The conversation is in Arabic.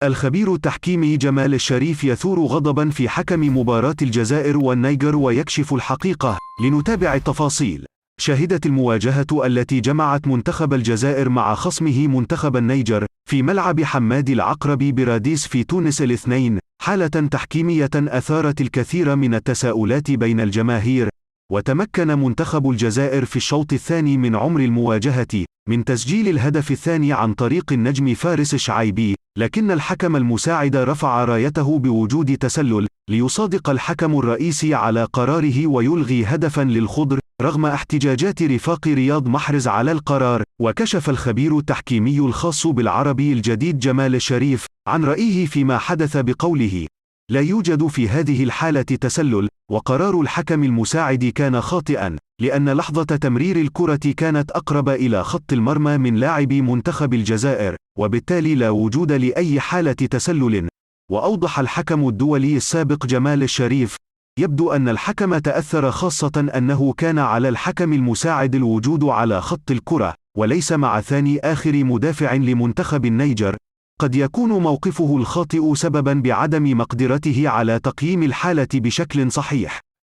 الخبير التحكيمي جمال الشريف يثور غضبا في حكم مباراة الجزائر والنيجر ويكشف الحقيقة. لنتابع التفاصيل. شهدت المواجهة التي جمعت منتخب الجزائر مع خصمه منتخب النيجر في ملعب حماد العقرب براديس في تونس الاثنين حالة تحكيمية أثارت الكثير من التساؤلات بين الجماهير. وتمكن منتخب الجزائر في الشوط الثاني من عمر المواجهة من تسجيل الهدف الثاني عن طريق النجم فارس الشعيبي، لكن الحكم المساعد رفع رايته بوجود تسلل ليصادق الحكم الرئيسي على قراره ويلغي هدفا للخضر رغم احتجاجات رفاق رياض محرز على القرار. وكشف الخبير التحكيمي الخاص بالعربي الجديد جمال الشريف عن رأيه فيما حدث بقوله: لا يوجد في هذه الحالة تسلل، وقرار الحكم المساعد كان خاطئا، لأن لحظة تمرير الكرة كانت أقرب إلى خط المرمى من لاعبي منتخب الجزائر، وبالتالي لا وجود لأي حالة تسلل. وأوضح الحكم الدولي السابق جمال الشريف: يبدو أن الحكم تأثر، خاصة أنه كان على الحكم المساعد الوجود على خط الكرة وليس مع ثاني آخر مدافع لمنتخب النيجر. قد يكون موقفه الخاطئ سببا بعدم مقدرته على تقييم الحالة بشكل صحيح.